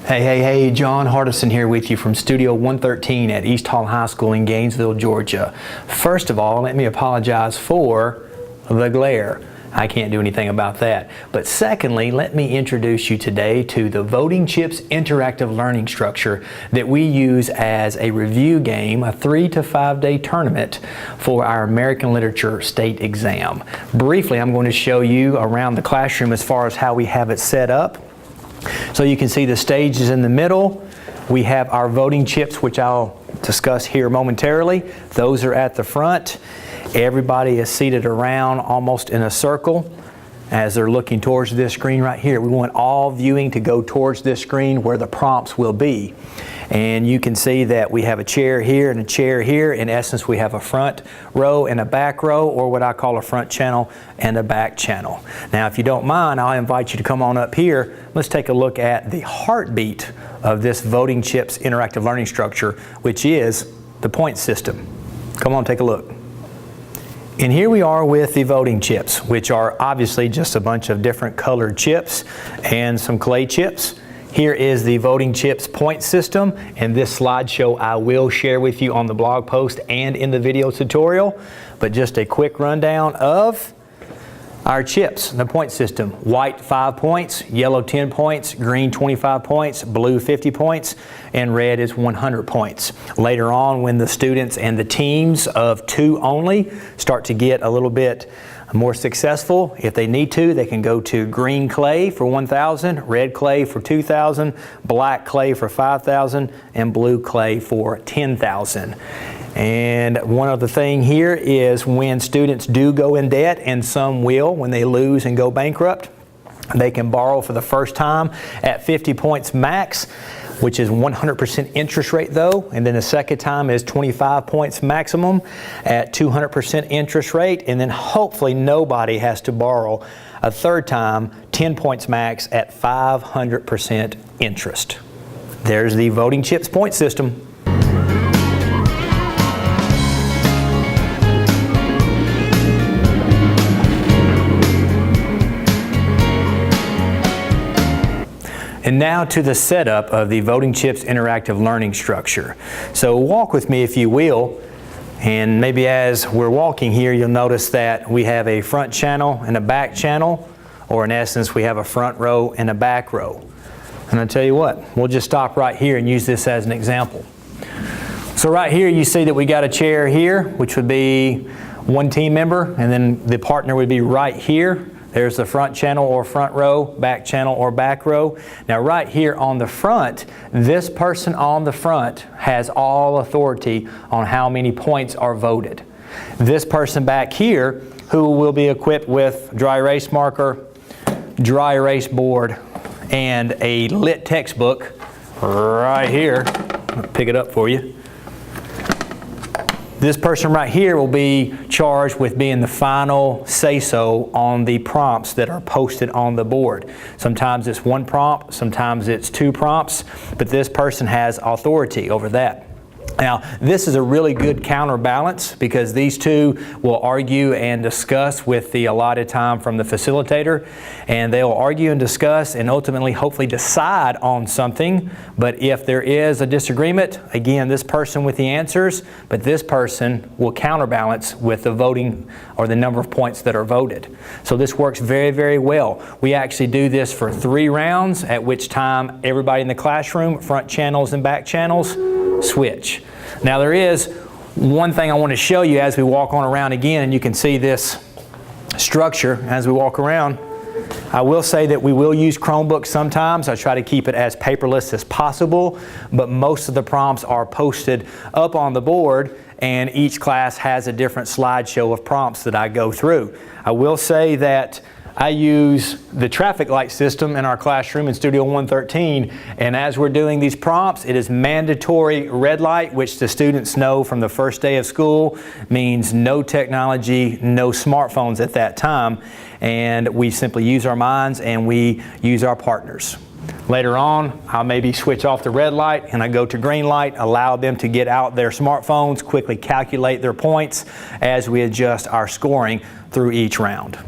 Hey, John Hardison here with you from Studio 113 at East Hall High School in Gainesville, Georgia. First of all, let me apologize for the glare. I can't do anything about that. But secondly, let me introduce you today to the Voting Chips interactive learning structure that we use as a review game, a 3 to 5 day tournament for our American Literature state exam. Briefly, I'm going to show you around the classroom as far as how we have it set up. So you can see the stage is in the middle. We have our voting chips, which I'll discuss here momentarily. Those are at the front. Everybody is seated around almost in a circle as they're looking towards this screen right here. We want all viewing to go towards this screen where the prompts will be. And you can see that we have a chair here and a chair here. In essence, we have a front row and a back row, or what I call a front channel and a back channel. Now, if you don't mind, I'll invite you to come on up here. Let's take a look at the heartbeat of this Voting Chips interactive learning structure, which is the point system. Come on, take a look. And here we are with the voting chips, which are obviously just a bunch of different colored chips and some clay chips. Here is the voting chips point system, and this slideshow I will share with you on the blog post and in the video tutorial. But just a quick rundown of our chips, the point system. White 5 points, yellow 10 points, green 25 points, blue 50 points, and red is 100 points. Later on, when the students and the teams of 2 only start to get a little bit more successful, if they need to, they can go to green clay for 1,000, red clay for 2,000, black clay for 5,000, and blue clay for 10,000. And one other thing here is when students do go in debt, and some will when they lose and go bankrupt, they can borrow for the first time at 50 points max, which is 100% interest rate though, and then the second time is 25 points maximum at 200% interest rate, and then hopefully nobody has to borrow a third time, 10 points max at 500% interest. There's the Voting Chips point system. And now to the setup of the Voting Chips interactive learning structure. So walk with me if you will, and maybe as we're walking here you'll notice that we have a front channel and a back channel, or in essence we have a front row and a back row. And I'll tell you what, we'll just stop right here and use this as an example. So right here you see that we got a chair here, which would be one team member, and then the partner would be right here. There's the front channel or front row, back channel or back row. Now right here on the front, this person on the front has all authority on how many points are voted. This person back here, who will be equipped with dry erase marker, dry erase board, and a lit textbook right here. I'll pick it up for you. This person right here will be charged with being the final say-so on the prompts that are posted on the board. Sometimes it's 1 prompt, sometimes it's 2 prompts, but this person has authority over that. Now, this is a really good counterbalance because these two will argue and discuss with the allotted time from the facilitator, and they'll argue and discuss and ultimately hopefully decide on something. But if there is a disagreement, again, this person with the answers, but this person will counterbalance with the voting or the number of points that are voted. So this works very, very well. We actually do this for 3 rounds, at which time everybody in the classroom, front channels and back channels, switch. Now there is one thing I want to show you as we walk on around again, and you can see this structure as we walk around. I will say that we will use Chromebooks sometimes. I try to keep it as paperless as possible, but most of the prompts are posted up on the board, and each class has a different slideshow of prompts that I go through. I will say that I use the traffic light system in our classroom in Studio 113, and as we're doing these prompts, it is mandatory red light, which the students know from the first day of school means no technology, no smartphones at that time, and we simply use our minds and we use our partners. Later on, I'll maybe switch off the red light and I go to green light, allow them to get out their smartphones, quickly calculate their points as we adjust our scoring through each round.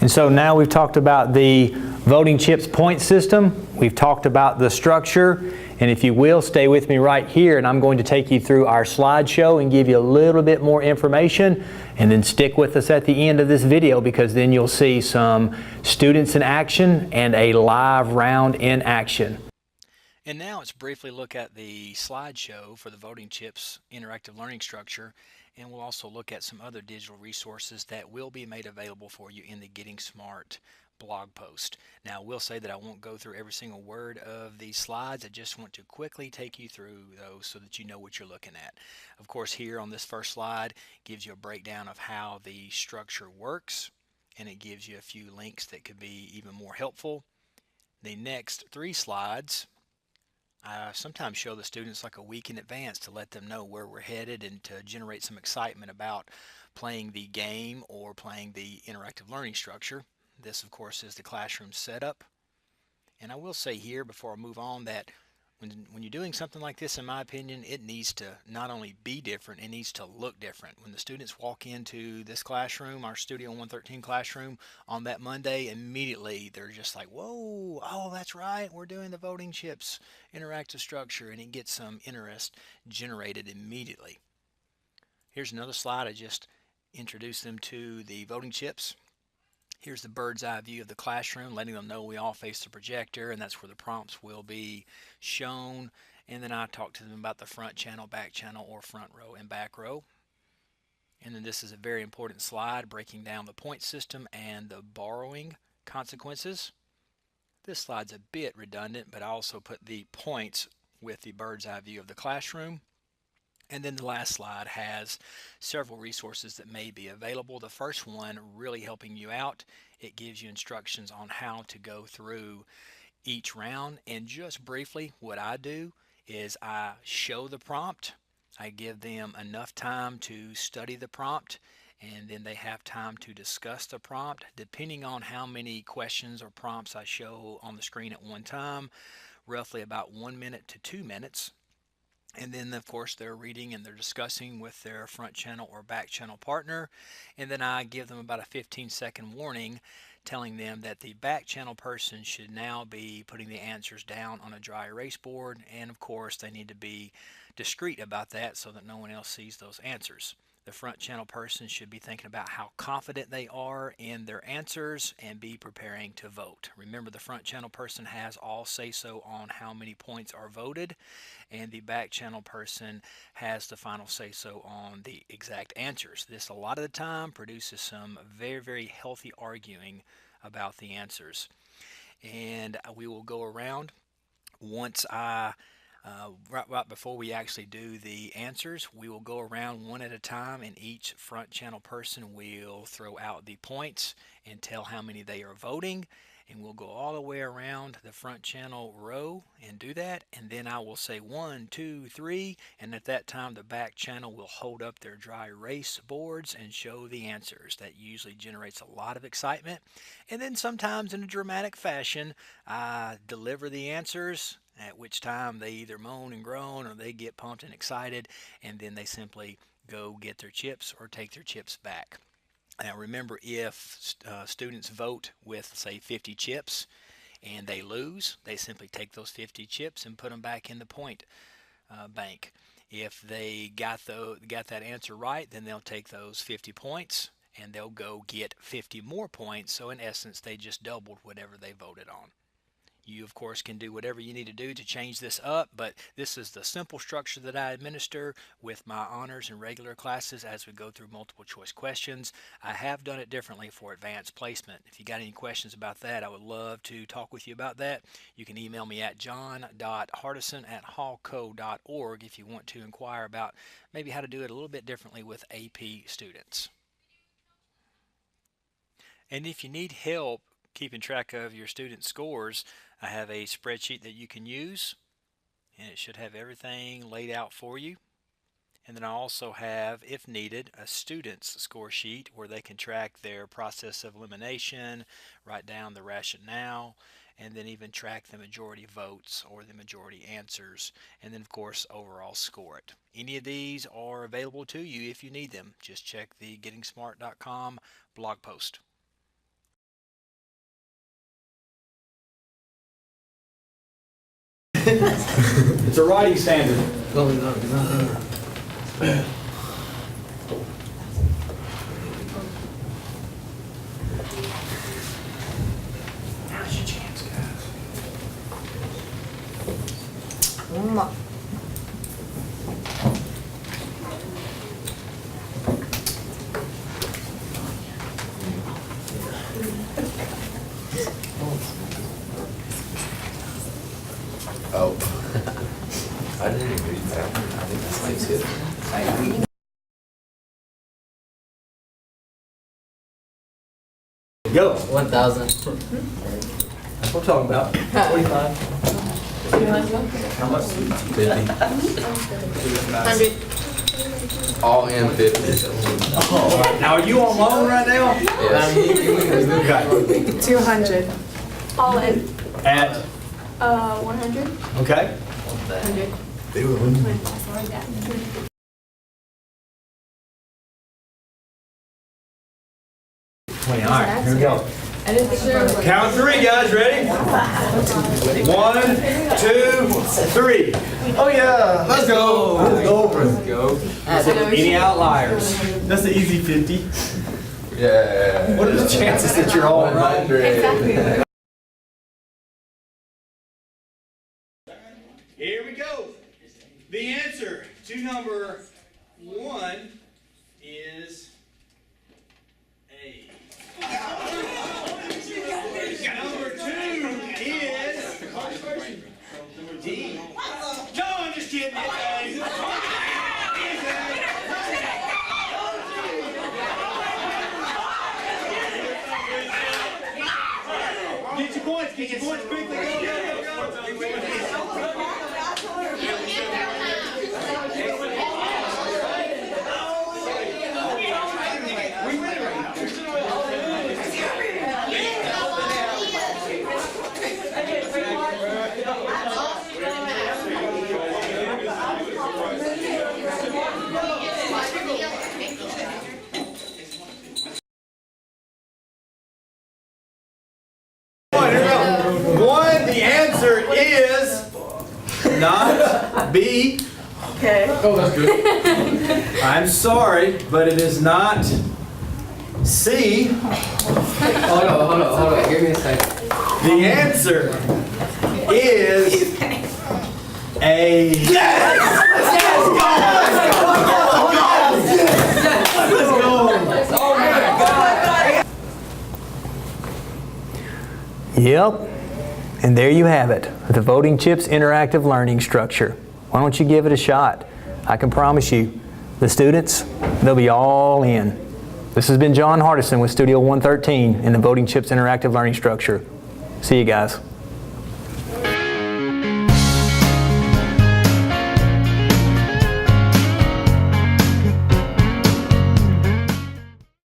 And so now we've talked about the Voting chips point system, we've talked about the structure, and if you will, stay with me right here, and I'm going to take you through our slideshow and give you a little bit more information, and then stick with us at the end of this video, because then you'll see some students in action and a live round in action. And now let's briefly look at the slideshow for the voting chips interactive learning structure, and we'll also look at some other digital resources that will be made available for you in the Getting Smart blog post. Now, I will say that I won't go through every single word of these slides. I just want to quickly take you through those so that you know what you're looking at. Of course, here on this first slide gives you a breakdown of how the structure works, and it gives you a few links that could be even more helpful. The next 3 slides I sometimes show the students like a week in advance to let them know where we're headed and to generate some excitement about playing the game or playing the interactive learning structure. This, of course, is the classroom setup. And I will say here before I move on that when you're doing something like this, in my opinion, it needs to not only be different, it needs to look different. When the students walk into this classroom, our Studio 113 classroom, on that Monday, immediately they're just like, whoa, oh, that's right, we're doing the voting chips interactive structure, and it gets some interest generated immediately. Here's another slide. I just introduced them to the voting chips. Here's the bird's eye view of the classroom, letting them know we all face the projector, and that's where the prompts will be shown. And then I talk to them about the front channel, back channel, or front row and back row. And then this is a very important slide breaking down the point system and the borrowing consequences. This slide's a bit redundant, but I also put the points with the bird's eye view of the classroom. And then the last slide has several resources that may be available. The first one really helping you out. It gives you instructions on how to go through each round. And just briefly, what I do is I show the prompt. I give them enough time to study the prompt, and then they have time to discuss the prompt. Depending on how many questions or prompts I show on the screen at one time, roughly about 1 minute to 2 minutes. And then, of course, they're reading and they're discussing with their front channel or back channel partner. And then I give them about a 15-second warning telling them that the back channel person should now be putting the answers down on a dry erase board. And, of course, they need to be discreet about that so that no one else sees those answers. The front channel person should be thinking about how confident they are in their answers and be preparing to vote. Remember, the front channel person has all say-so on how many points are voted, and the back channel person has the final say-so on the exact answers. This, a lot of the time, produces some very, very healthy arguing about the answers. And we will go around once right before we actually do the answers. We will go around one at a time, and each front channel person will throw out the points and tell how many they are voting. And we'll go all the way around the front channel row and do that. And then I will say 1, 2, 3. And at that time, the back channel will hold up their dry erase boards and show the answers. That usually generates a lot of excitement. And then sometimes in a dramatic fashion, I deliver the answers, at which time they either moan and groan or they get pumped and excited, and then they simply go get their chips or take their chips back. Now remember, if students vote with, say, 50 chips and they lose, they simply take those 50 chips and put them back in the point bank. If they got that answer right, then they'll take those 50 points and they'll go get 50 more points. So in essence, they just doubled whatever they voted on. You, of course, can do whatever you need to do to change this up, but this is the simple structure that I administer with my honors and regular classes as we go through multiple choice questions. I have done it differently for advanced placement. If you got any questions about that, I would love to talk with you about that. You can email me at john.hardison@hallco.org if you want to inquire about maybe how to do it a little bit differently with AP students. And if you need help keeping track of your student scores, I have a spreadsheet that you can use, and it should have everything laid out for you. And then I also have, if needed, a student's score sheet where they can track their process of elimination, write down the rationale, and then even track the majority votes or the majority answers, and then of course overall score it. Any of these are available to you if you need them. Just check the gettingsmart.com blog post. It's a writing standard. Now's your chance, guys. Oh. I didn't even read that. I think that's like it. Go. 1,000. That's what we're talking about. 45. How much? 50. 100. All in 50. Now, are you on loan right now? Yes. Okay. 200. All in. At, 100. okay. 100. Sorry, that. 20. All right, here we go. I didn't think there was. Count three, guys. Ready? 1, 2, 3. Oh yeah. Let's go. Let's go over. Let's go. Any outliers? That's the easy 50. Yeah. What are the chances that you're all right? 100. Exactly. Here we go. The answer to number 1 is A. Number 2 is D. No, I'm just kidding. It's A. Get your points quickly. Go, go, go, go. One, the answer is not B. Okay. Oh, that's good. I'm sorry, but it is not C. Hold on. Give me a second. The answer is A. Yes! Let's go! Oh my God! Yep. And there you have it, the Voting Chips interactive learning structure. Why don't you give it a shot? I can promise you, the students, they'll be all in. This has been John Hardison with Studio 113 in the Voting Chips interactive learning structure. See you guys.